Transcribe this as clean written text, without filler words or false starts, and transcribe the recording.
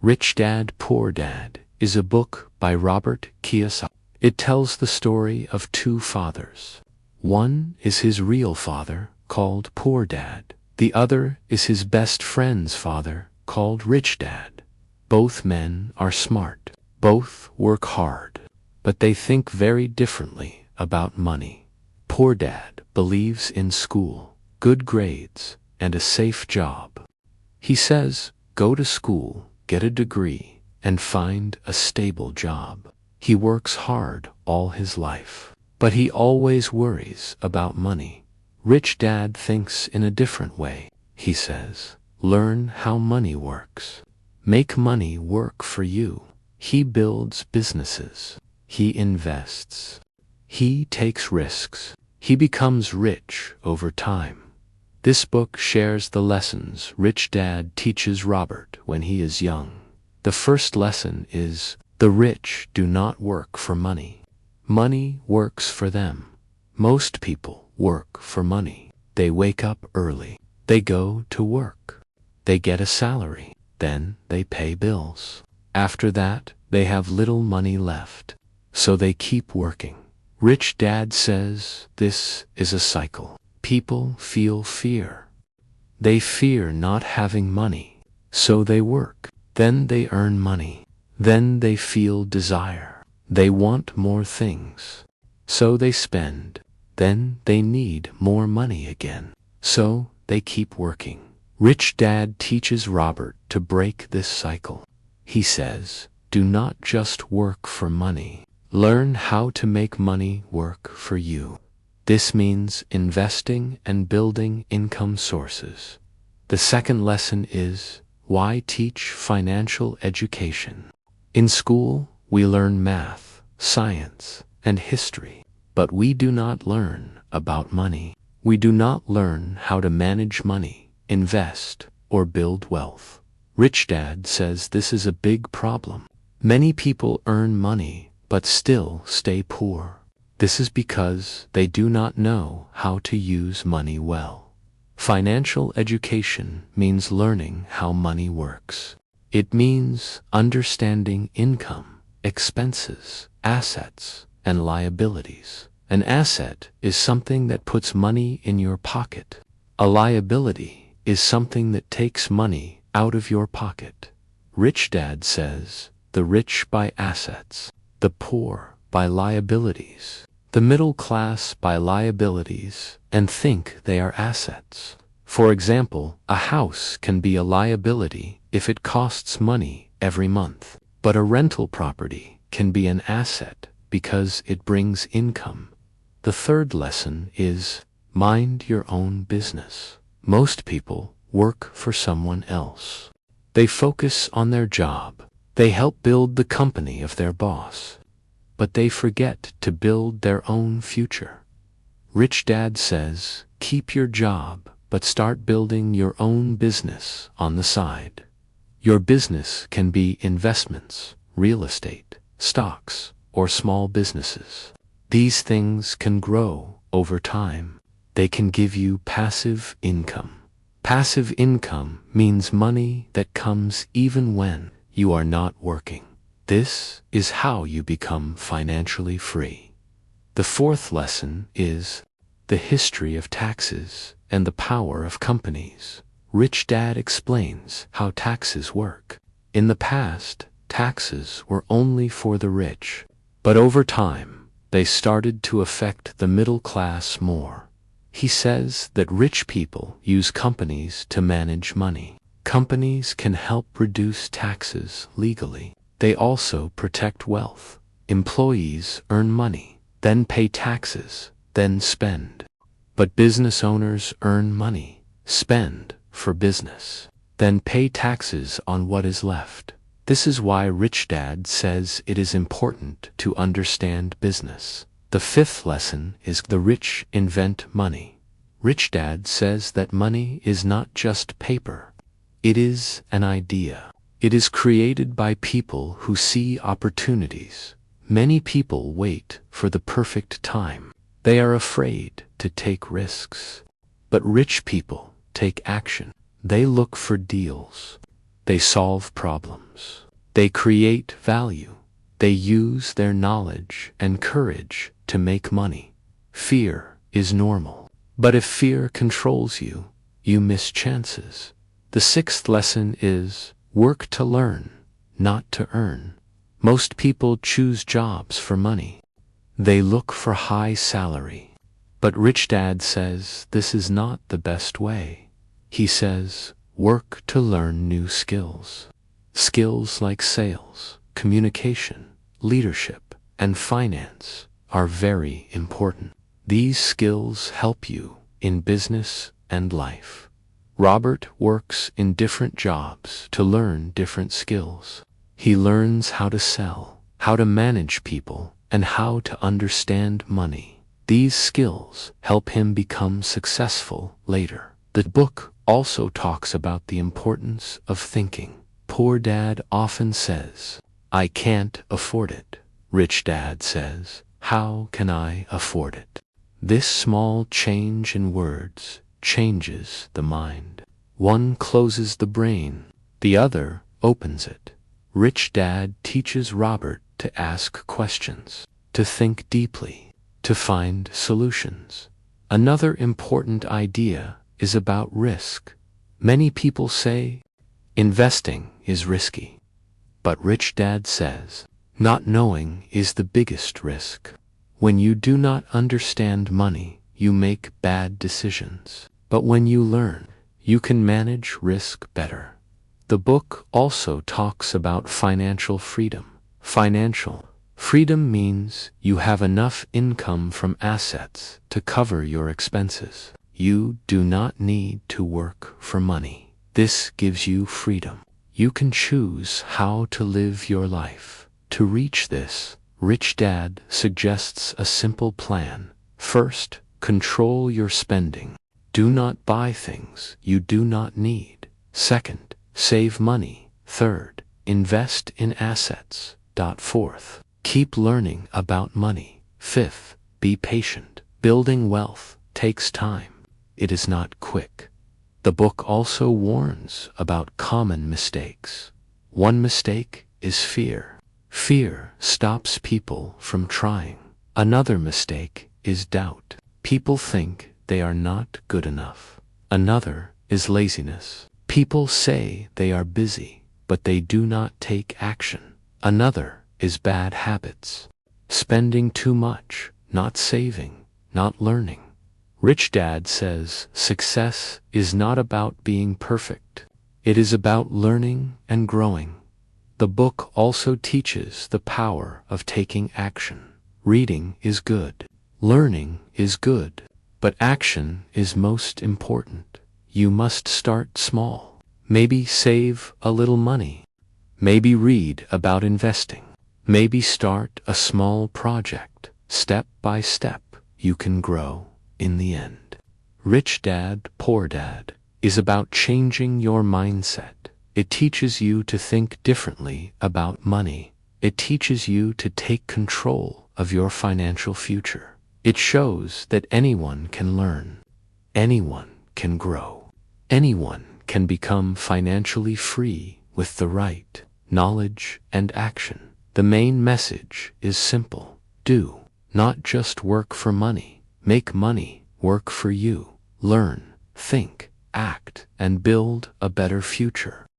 Rich Dad, Poor Dad is a book by Robert Kiyosaki. It tells the story of two fathers. One is his real father, called Poor Dad. The other is his best friend's father, called Rich Dad. Both men are smart. Both work hard. But they think very differently about money. Poor Dad believes in school, good grades, and a safe job. He says, go to school, get a degree, and find a stable job. He works hard all his life, but he always worries about money. Rich Dad thinks in a different way. He says, learn how money works. Make money work for you. He builds businesses. He invests. He takes risks. He becomes rich over time. This book shares the lessons Rich Dad teaches Robert when he is young. The first lesson is, the rich do not work for money. Money works for them. Most people work for money. They wake up early. They go to work. They get a salary. Then they pay bills. After that, they have little money left. So they keep working. Rich Dad says this is a cycle. People feel fear. They fear not having money, so they work. Then they earn money. Then they feel desire. They want more things, so they spend. Then they need more money again, so they keep working. Rich Dad teaches Robert to break this cycle. He says, do not just work for money. Learn how to make money work for you. This means investing and building income sources. The second lesson is, why teach financial education? In school, we learn math, science, and history, but we do not learn about money. We do not learn how to manage money, invest, or build wealth. Rich Dad says this is a big problem. Many people earn money, but still stay poor. This is because they do not know how to use money well. Financial education means learning how money works. It means understanding income, expenses, assets, and liabilities. An asset is something that puts money in your pocket. A liability is something that takes money out of your pocket. Rich Dad says, the rich buy assets, the poor buy liabilities. The middle class buy liabilities and think they are assets. For example, a house can be a liability if it costs money every month, but a rental property can be an asset because it brings income. The third lesson is, mind your own business. Most people work for someone else. They focus on their job. They help build the company of their boss. But they forget to build their own future. Rich Dad says, keep your job, but start building your own business on the side. Your business can be investments, real estate, stocks, or small businesses. These things can grow over time. They can give you passive income. Passive income means money that comes even when you are not working. This is how you become financially free. The fourth lesson is the history of taxes and the power of companies. Rich Dad explains how taxes work. In the past, taxes were only for the rich, but over time, they started to affect the middle class more. He says that rich people use companies to manage money. Companies can help reduce taxes legally. They also protect wealth. Employees earn money, then pay taxes, then spend. But business owners earn money, spend for business, then pay taxes on what is left. This is why Rich Dad says it is important to understand business. The fifth lesson is the rich invent money. Rich Dad says that money is not just paper. It is an idea. It is created by people who see opportunities. Many people wait for the perfect time. They are afraid to take risks. But rich people take action. They look for deals. They solve problems. They create value. They use their knowledge and courage to make money. Fear is normal. But if fear controls you, you miss chances. The sixth lesson is work to learn, not to earn. Most people choose jobs for money. They look for high salary. But Rich Dad says this is not the best way. He says, work to learn new skills. Skills like sales, communication, leadership, and finance are very important. These skills help you in business and life. Robert works in different jobs to learn different skills. He learns how to sell, how to manage people, and how to understand money. These skills help him become successful later. The book also talks about the importance of thinking. Poor Dad often says, "I can't afford it." Rich Dad says, "How can I afford it?" This small change in words changes the mind. One closes the brain, the other opens it. Rich Dad teaches Robert to ask questions, to think deeply, to find solutions. Another important idea is about risk. Many people say, investing is risky. But Rich Dad says, not knowing is the biggest risk. When you do not understand money, you make bad decisions. But when you learn, you can manage risk better. The book also talks about financial freedom. Financial freedom means you have enough income from assets to cover your expenses. You do not need to work for money. This gives you freedom. You can choose how to live your life. To reach this, Rich Dad suggests a simple plan. First, control your spending. Do not buy things you do not need. Second, save money. Third, invest in assets. Fourth, keep learning about money. Fifth, be patient. Building wealth takes time. It is not quick. The book also warns about common mistakes. One mistake is fear. Fear stops people from trying. Another mistake is doubt. People think they are not good enough. Another is laziness. People say they are busy, but they do not take action. Another is bad habits. Spending too much, not saving, not learning. Rich Dad says success is not about being perfect. It is about learning and growing. The book also teaches the power of taking action. Reading is good. Learning is good. But action is most important. You must start small. Maybe save a little money. Maybe read about investing. Maybe start a small project. Step by step, you can grow in the end. Rich Dad, Poor Dad is about changing your mindset. It teaches you to think differently about money. It teaches you to take control of your financial future. It shows that anyone can learn. Anyone can grow. Anyone can become financially free with the right knowledge and action. The main message is simple. Do not just work for money. Make money work for you. Learn, think, act, and build a better future.